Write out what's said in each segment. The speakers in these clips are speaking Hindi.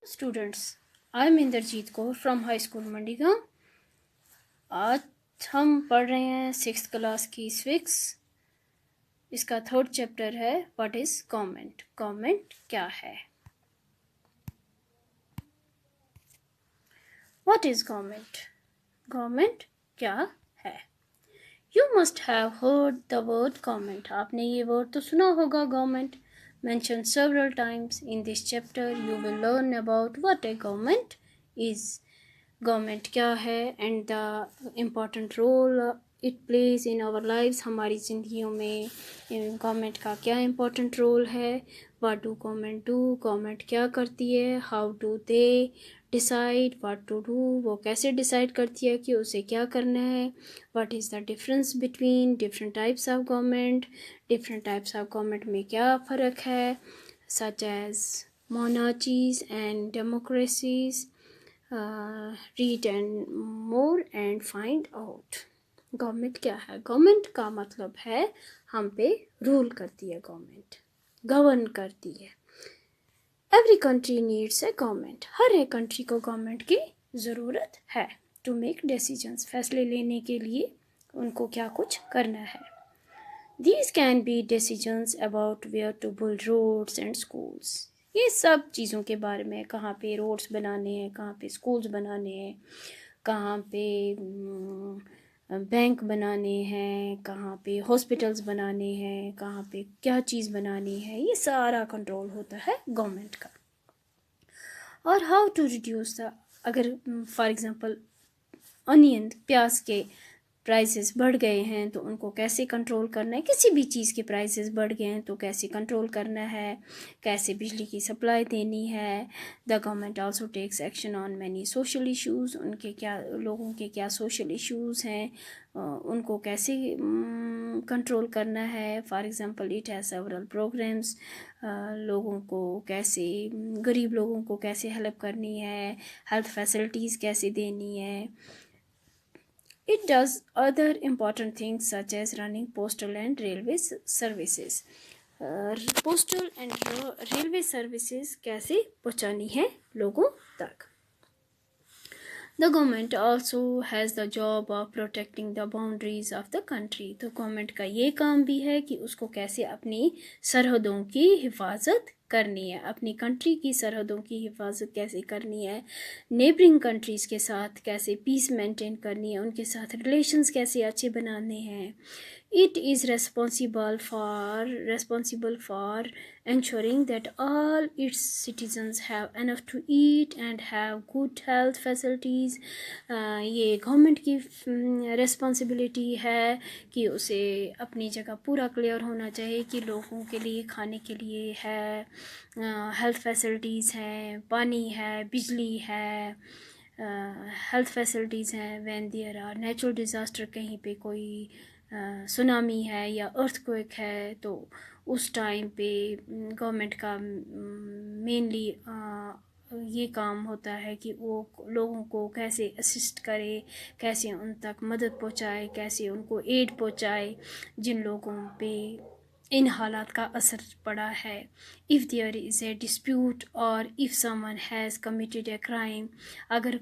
students, I am Inderjit Kaur from high school Mandigaon. आज हम पढ़ रहे हैं 6th क्लास की स्विक्स। इसका 3rd चैप्टर है व्हाट इज़ गवर्नमेंट। गवर्नमेंट क्या है? What is government? गवर्नमेंट क्या है? You must have heard the word government. आपने ये वर्ड तो सुना होगा, government. Mentioned several times in this chapter, you will learn about what a government is. Government क्या है and the important role it plays in our lives. हमारी ज़िंदगियों में गवर्नमेंट का क्या important role है? What do government do? Government क्या करती है? How do they decide what to do? वो कैसे decide करती है कि उसे क्या करना है? What is the difference between different types of government? Different types of government में क्या फ़र्क है? Such as monarchies and democracies. Read and more and find out. Government क्या है? गवर्नमेंट का मतलब है हम पे रूल करती है, गवर्नमेंट गवर्न करती है। Every country needs a government. हर एक कंट्री को गवर्नमेंट की ज़रूरत है टू मेक डिसीजंस। फैसले लेने के लिए उनको क्या कुछ करना है। These can be decisions about where to build roads and schools. ये सब चीज़ों के बारे में, कहाँ पे रोड्स बनाने हैं, कहाँ पे स्कूल्स बनाने हैं, कहाँ पे बैंक बनाने हैं, कहाँ पे हॉस्पिटल्स बनाने हैं, कहाँ पे क्या चीज़ बनानी है, ये सारा कंट्रोल होता है गवर्नमेंट का। और हाउ टू रिड्यूस द, अगर फॉर एग्ज़ाम्पल अनियन, प्याज के प्राइसेस बढ़ गए हैं तो उनको कैसे कंट्रोल करना है। किसी भी चीज़ के प्राइसेस बढ़ गए हैं तो कैसे कंट्रोल करना है, कैसे बिजली की सप्लाई देनी है। The government also takes action on many social issues. उनके क्या, लोगों के क्या सोशल इश्यूज़ हैं, उनको कैसे कंट्रोल करना है। For example it has several programmes. लोगों को कैसे, गरीब लोगों को कैसे हेल्प करनी है, हेल्थ फैसिलिटीज़ कैसे देनी है। It does other important things such as running postal and railway services. Postal and railway services कैसे पहुँचानी है लोगों तक। The government also has the job of protecting the boundaries of the country. तो गवर्नमेंट का ये काम भी है कि उसको कैसे अपनी सरहदों की हिफाजत करनी है, अपनी कंट्री की सरहदों की हिफाजत कैसे करनी है, नेबरिंग कंट्रीज़ के साथ कैसे पीस मेंटेन करनी है, उनके साथ रिलेशंस कैसे अच्छे बनाने हैं। It is responsible for ensuring that all its citizens have enough to eat and have good health facilities. ये गवर्नमेंट की रिस्पॉन्सिबिलिटी है कि उसे अपनी जगह पूरा क्लियर होना चाहिए कि लोगों के लिए खाने के लिए है, हेल्थ फैसिलिटीज़ हैं, पानी है, बिजली है, हेल्थ फैसिलिटीज़ हैं। When there are natural disaster, कहीं पे कोई सुनामी है या अर्थक्वेक है तो उस टाइम पे गवर्नमेंट का मेनली ये काम होता है कि वो लोगों को कैसे असिस्ट करे, कैसे उन तक मदद पहुंचाए, कैसे उनको एड पहुंचाए जिन लोगों पे इन हालात का असर पड़ा है। If there is a dispute और if someone has committed a crime, अगर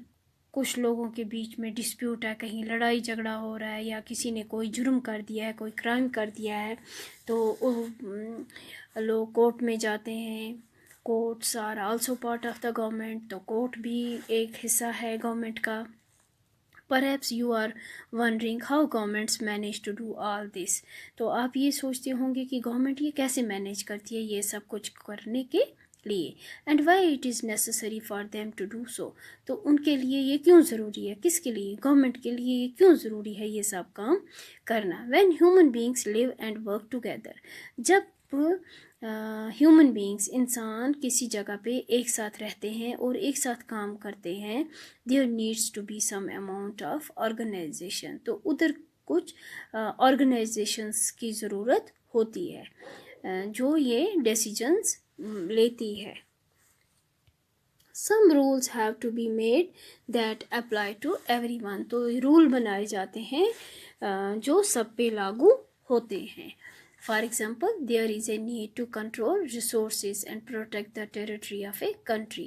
कुछ लोगों के बीच में डिस्प्यूट है, कहीं लड़ाई झगड़ा हो रहा है या किसी ने कोई जुर्म कर दिया है, कोई क्राइम कर दिया है, तो लोग कोर्ट में जाते हैं। Courts are also part of the government. तो कोर्ट भी एक हिस्सा है गवर्नमेंट का। Perhaps you are wondering how governments manage to do all this. तो आप ये सोचते होंगे कि गवर्नमेंट ये कैसे मैनेज करती है ये सब कुछ करने के लिए, and why it is necessary for them to do so. तो उनके लिए ये क्यों ज़रूरी है, किसके लिए, गवर्नमेंट के लिए ये क्यों ज़रूरी है ये सब काम करना। When human beings live and work together, जब ह्यूमन बीइंग्स, इंसान किसी जगह पे एक साथ रहते हैं और एक साथ काम करते हैं, there needs to be some amount of organisation. तो उधर कुछ ऑर्गेनाइजेशंस की ज़रूरत होती है जो ये डिसीजंस लेती है। Some rules have to be made that apply to everyone. तो रूल बनाए जाते हैं जो सब पे लागू होते हैं। For example, there is a need to control resources and protect the territory of a country.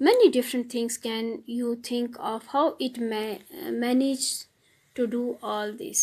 Many different things can you think of how it manage to do all this.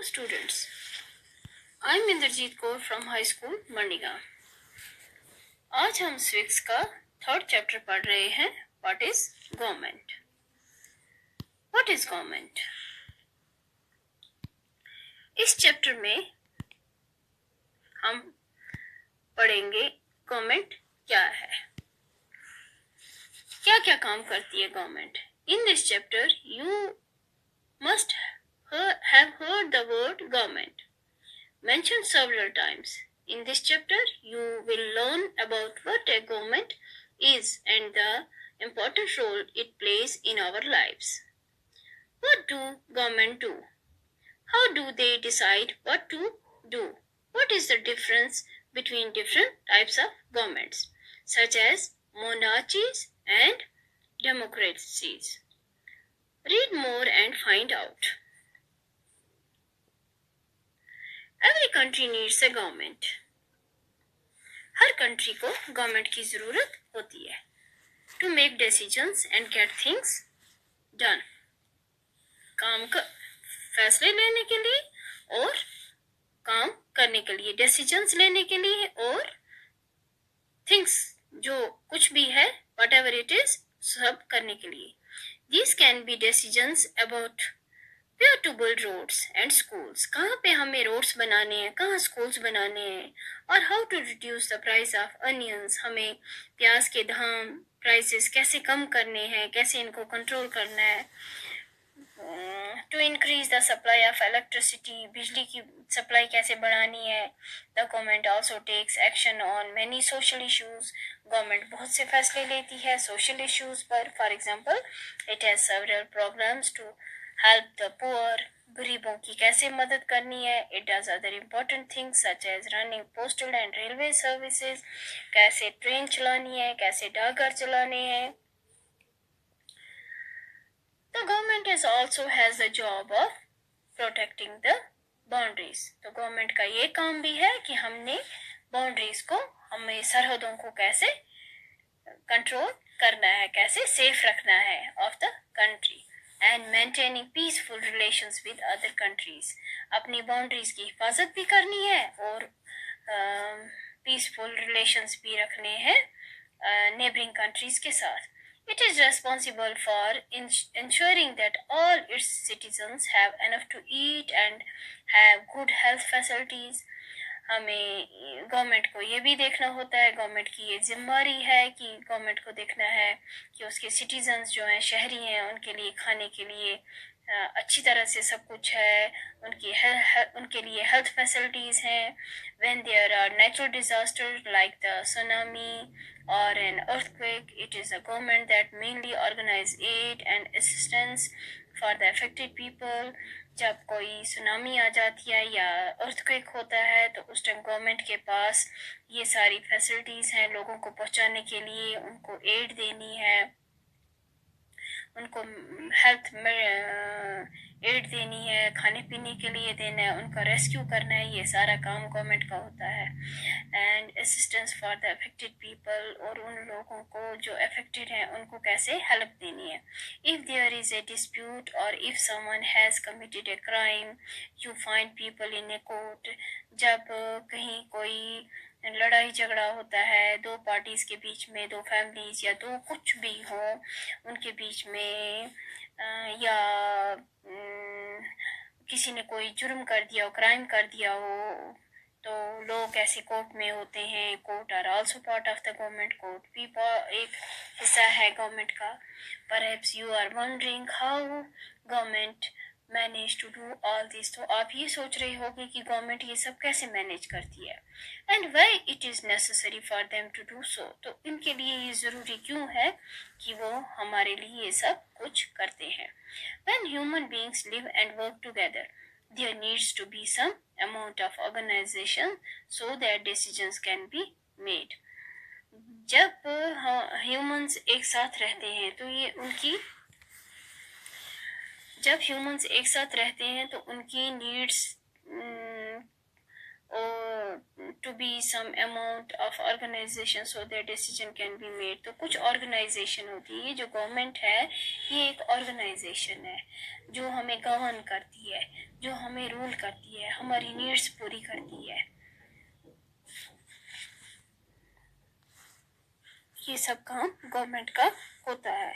Hello students, I'm Inderjeet Kaur from High School Mandiga. आज हम स्विक्स का थर्ड चैप्टर पढ़ रहे हैं. What is government? What is government? इस चैप्टर में हम पढ़ेंगे गवर्नमेंट क्या है, क्या क्या काम करती है government. In this chapter you must have heard the word government mentioned several times. In this chapter, you will learn about what a government is and the important role it plays in our lives. What do government do? How do they decide what to do? What is the difference between different types of governments, such as monarchies and democracies? Read more and find out. Every country needs a government. Her country को गवर्नमेंट की जरूरत होती है to make decisions and get things done. फैसले लेने के लिए और काम करने के लिए, decisions लेने के लिए और things जो कुछ भी है whatever it is सब करने के लिए. These can be decisions about where to build roads and schools. कहाँ पे हमें roads बनाने हैं, कहाँ schools बनाने हैं, और how to reduce the price of onions. हमें प्याज के दाम prices कैसे कम करने हैं, कैसे इनको control करना है. To increase the supply of electricity, बिजली की supply कैसे बढ़ानी है. The government also takes action on many social issues. Government बहुत से फैसले लेती है social issues पर. For example, it has several programs to help the poor. गरीबों की कैसे मदद करनी है. It does other important things such as running postal and railway services. कैसे ट्रेन चलानी है, कैसे डाकघर चलाने हैं. The government is also has the job of protecting the boundaries. तो गवर्नमेंट का ये काम भी है कि हमने बाउंड्रीज को, हमें सरहदों को कैसे कंट्रोल करना है, कैसे सेफ रखना है of the country. And maintaining peaceful relations with other countries. अपनी बाउंड्रीज की हिफाजत भी करनी है और peaceful relations भी रखने हैं neighboring countries के साथ. It is responsible for ensuring that all its citizens have enough to eat and have good health facilities. हमें गवर्नमेंट को ये भी देखना होता है, गवर्नमेंट की ये जिम्मेदारी है कि गवर्नमेंट को देखना है कि उसके सिटीजन्स जो हैं, शहरी हैं, उनके लिए खाने के लिए अच्छी तरह से सब कुछ है, उनके लिए हेल्थ फैसिलिटीज़ हैं. When there are natural disasters like the tsunami or an earthquake, it is the government that mainly organize aid and assistance for the affected people. जब कोई सुनामी आ जाती है या अर्थक्वेक होता है तो उस टाइम गवर्नमेंट के पास ये सारी फैसिलिटीज़ हैं लोगों को पहुंचाने के लिए, उनको एड देनी है, उनको हेल्थ एड देनी है, खाने पीने के लिए देना है, उनका रेस्क्यू करना है. ये सारा काम गवर्नमेंट का होता है. And assistance for the affected people, और उन लोगों को जो अफेक्टेड हैं उनको कैसे हेल्प देनी है. If there is a dispute और if someone has committed a crime, you find people in a court. जब कहीं कोई लड़ाई झगड़ा होता है दो पार्टीज के बीच में, दो फैमिलीज या दो कुछ भी हो उनके बीच में, या किसी ने कोई जुर्म कर दिया हो, क्राइम कर दिया हो, तो लोग ऐसे कोर्ट में होते हैं. Court are also part of the government. Court भी एक हिस्सा है गवर्नमेंट का. Perhaps you are wondering how government manage to do all this. तो आप ये सोच रहे होंगे कि गवर्नमेंट ये सब कैसे मैनेज करती है. And why it is necessary for them to do so. तो इनके लिए ये ज़रूरी क्यों है कि वो हमारे लिए ये सब कुछ करते हैं. When human beings live and work together, there needs to be some amount of organization so that decisions can be made. जब humans एक साथ रहते हैं तो ये उनकी, जब ह्यूमंस एक साथ रहते हैं तो उनकी needs or to be some amount of organization so that decision can be made. तो कुछ organization होती है, जो government है ये एक organization है जो हमें govern करती है, जो हमें rule करती है, हमारी needs पूरी करती है. ये सब काम government का होता है.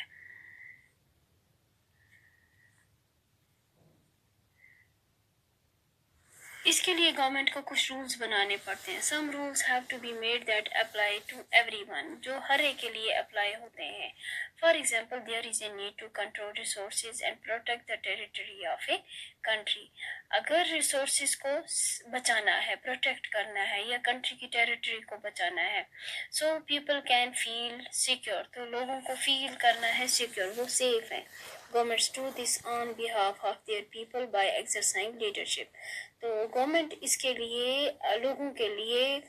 इसके लिए गवर्नमेंट को कुछ रूल्स बनाने पड़ते हैं. Some rules have to be made that apply to everyone, जो हर एक के लिए अप्लाई होते हैं. For example, there is a need to control resources and protect the territory of a country. अगर रिसोर्सेज को बचाना है, प्रोटेक्ट करना है, या कंट्री की टेरिटरी को बचाना है, so people can feel secure, तो लोगों को फील करना है सिक्योर, वो सेफ है. Governments do this on behalf of their people by exercising leadership. तो गवर्नमेंट इसके लिए लोगों के लिए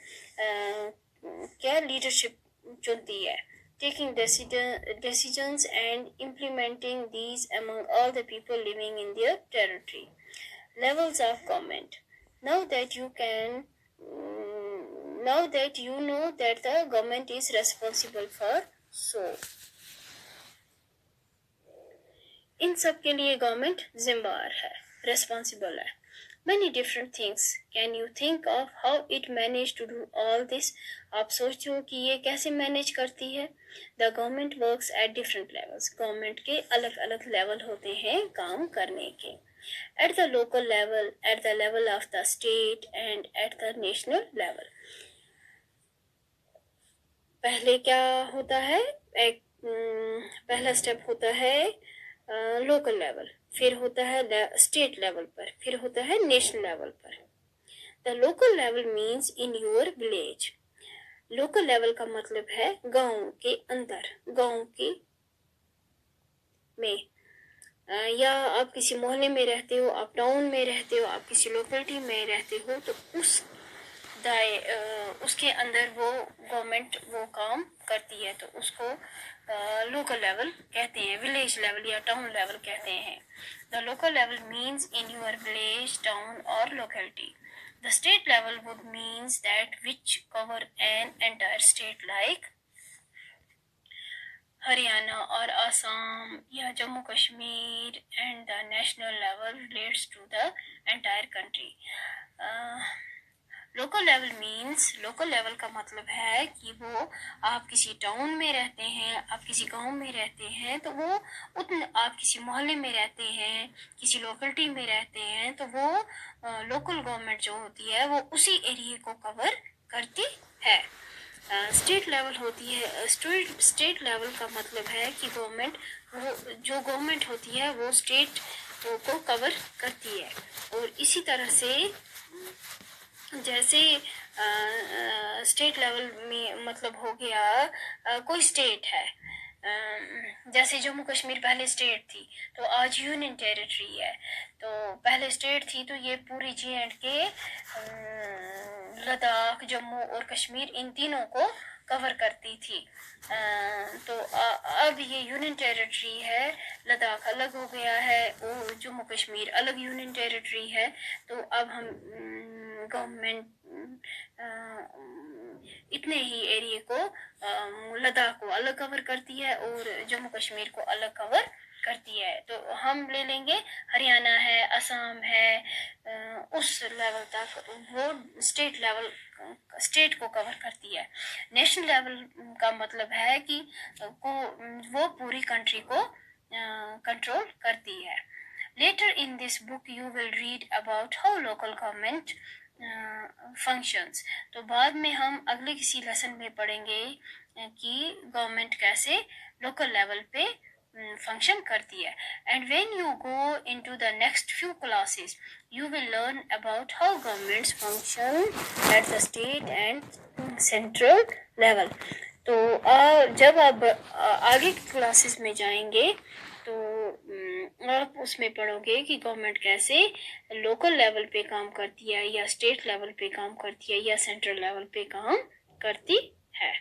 क्या लीडरशिप चुनती है. Taking decisions and implementing these among all the people living in their territory. Levels of government. Now that you know that the government is responsible for so. इन सब के लिए गवर्नमेंट जिम्मेदार है, रेस्पॉन्सिबल है. Many different things. Can you think of how it managed to do all this? आप सोचो कि ये कैसे मैनेज करती है. The government works at different levels. Government के अलग अलग लेवल होते हैं काम करने के. At the local level, at the level of the state and at the national level. पहले क्या होता है, एक पहला स्टेप होता है लोकल लेवल, फिर होता है स्टेट लेवल पर, फिर होता है नेशनल लेवल पर. The local level means in your village. Local level का मतलब है गांव के अंदर, गांव के में, या आप किसी मोहल्ले में रहते हो, आप टाउन में रहते हो, आप किसी लोकेलिटी में रहते हो, तो उसके अंदर वो गवर्नमेंट वो काम करती है, तो उसको लोकल लेवल कहते हैं, विलेज लेवल या टाउन लेवल कहते हैं. The local level means in your village, town और locality. The state level would means that which cover an entire state like Haryana और आसाम या Jammu Kashmir. And the national level relates to the entire country. Local level means, local level का मतलब है कि वो आप किसी टाउन में रहते हैं, आप किसी गांव में रहते हैं, तो वो आप किसी मोहल्ले में रहते हैं, किसी लोकेलिटी में रहते हैं, तो वो लोकल गवर्नमेंट जो होती है वो उसी एरिया को कवर करती है. स्टेट लेवल होती है, स्टेट लेवल का मतलब है कि गवर्नमेंट, वो जो गवर्नमेंट होती है वो स्टेट को कवर करती है. और इसी तरह से जैसे स्टेट लेवल में मतलब हो गया कोई स्टेट है, जैसे जम्मू कश्मीर पहले स्टेट थी तो आज यूनियन टेरिटरी है. तो पहले स्टेट थी तो ये पूरी J&K, लद्दाख, जम्मू और कश्मीर, इन तीनों को कवर करती थी. तो अब ये यूनियन टेरिटरी है, लद्दाख अलग हो गया है और जम्मू कश्मीर अलग यूनियन टेरिटरी है. तो अब हम गवर्नमेंट इतने ही एरिया को, लद्दाख को अलग कवर करती है और जम्मू कश्मीर को अलग कवर करती है. तो हम ले लेंगे हरियाणा है, असम है, उस लेवल तक वो स्टेट लेवल, स्टेट को कवर करती है. नेशनल लेवल का मतलब है कि वो पूरी कंट्री को कंट्रोल करती है. Later in this book you will read about how local government functions. तो बाद में हम अगले किसी लेसन में पढ़ेंगे कि गवर्नमेंट कैसे लोकल लेवल पे फंक्शन करती है. And when you go into the next few classes you will learn about how governments function at the state and central level. तो जब आप आगे की क्लासेस में जाएंगे तो आप उसमें पढ़ोगे कि गवर्नमेंट कैसे लोकल लेवल पे काम करती है, या स्टेट लेवल पे काम करती है, या सेंट्रल लेवल पे काम करती है.